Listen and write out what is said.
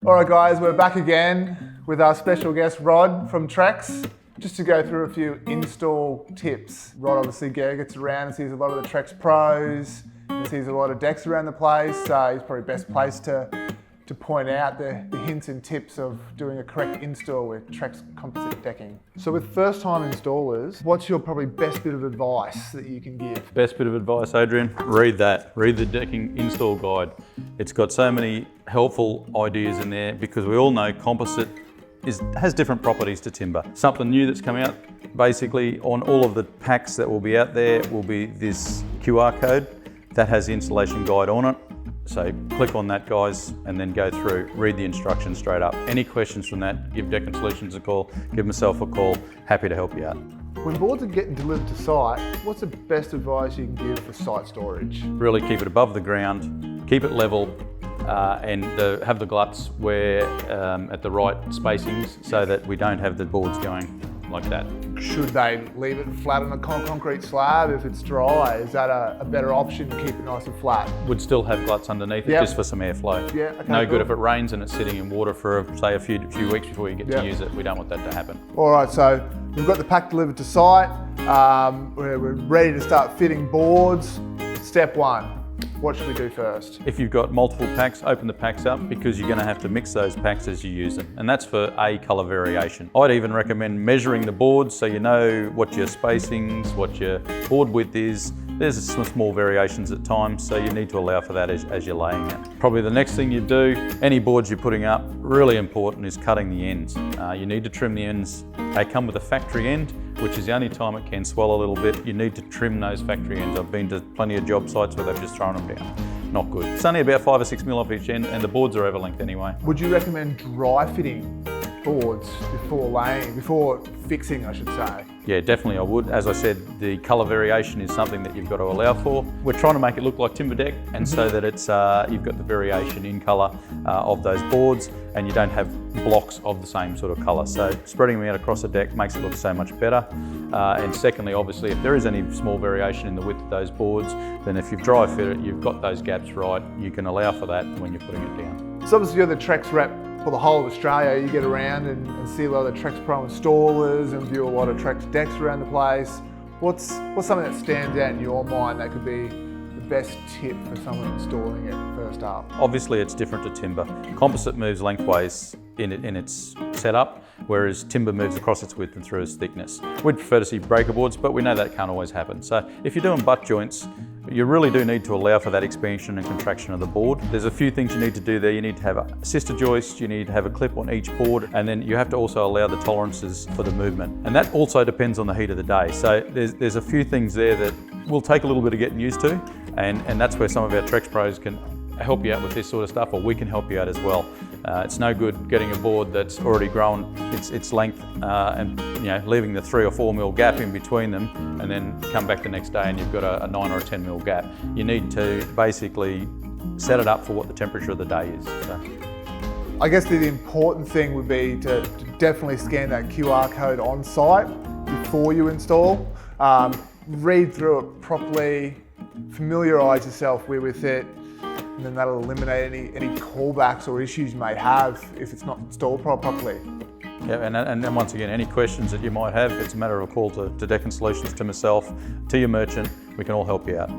All right guys, we're back again with our special guest Rod from Trex, just to go through a few install tips. Rod obviously gets around and sees a lot of the Trex pros, and sees a lot of decks around the place, so he's probably best placed to point out the hints and tips of doing a correct install with Trex composite decking. So with first time installers, what's your probably best bit of advice that you can give? Best bit of advice, Adrian, read that. Read the decking install guide. It's got so many helpful ideas in there because we all know composite has different properties to timber. Something new that's come out, basically on all of the packs that will be out there will be this QR code that has the installation guide on it. So click on that, guys, and then go through, read the instructions straight up. Any questions from that, give Decking Solutions a call, give myself a call, happy to help you out. When boards are getting delivered to site, what's the best advice you can give for site storage? Really keep it above the ground, keep it level, and have the gluts where at the right spacings so that we don't have the boards going like that. Should they leave it flat on a concrete slab if it's dry? Is that a better option to keep it nice and flat? Would still have gluts underneath it just for some airflow. Yeah, okay, no cool. good if it rains and it's sitting in water for say a few weeks before you get to use it. We don't want that to happen. All right, so we've got the pack delivered to site. We're ready to start fitting boards. Step one. What should we do first? If you've got multiple packs, open the packs up because you're going to have to mix those packs as you use them. And that's for a colour variation. I'd even recommend measuring the boards so you know what your spacings, what your board width is. There's some small variations at times, so you need to allow for that as you're laying it. Probably the next thing you do, any boards you're putting up, really important is cutting the ends. You need to trim the ends. They come with a factory end, which is the only time it can swell a little bit. You need to trim those factory ends. I've been to plenty of job sites where they've just thrown them down. Not good. It's only about 5 or 6 mil off each end, and the boards are over length anyway. Would you recommend dry fitting boards before fixing, I should say? Yeah, definitely I would. As I said, the colour variation is something that you've got to allow for. We're trying to make it look like timber deck, and so that it's you've got the variation in colour of those boards, and you don't have blocks of the same sort of colour. So spreading them out across the deck makes it look so much better. And secondly, obviously, if there is any small variation in the width of those boards, then if you've dry fit it, you've got those gaps right, you can allow for that when you're putting it down. So obviously you're the Trex rep for the whole of Australia. You get around and see a lot of the Trex Pro installers and view a lot of Trex decks around the place. What's something that stands out in your mind that could be the best tip for someone installing it first up? Obviously it's different to timber. Composite moves lengthways in its setup, whereas timber moves across its width and through its thickness. We'd prefer to see breaker boards, but we know that can't always happen. So if you're doing butt joints, you really do need to allow for that expansion and contraction of the board. There's a few things you need to do there. You need to have a sister joist, you need to have a clip on each board, and then you have to also allow the tolerances for the movement. And that also depends on the heat of the day. So there's a few things there that will take a little bit of getting used to, and that's where some of our Trex pros can help you out with this sort of stuff, or we can help you out as well. It's no good getting a board that's already grown its length and leaving the 3 or 4 mil gap in between them, and then come back the next day and you've got a 9 or a 10 mil gap. You need to basically set it up for what the temperature of the day is. So. I guess the important thing would be to definitely scan that QR code on site before you install. Read through it properly, familiarise yourself with it, and then that'll eliminate any callbacks or issues you may have if it's not installed properly. Yeah, and then once again, any questions that you might have, it's a matter of a call to Decking Solutions, to myself, to your merchant. We can all help you out.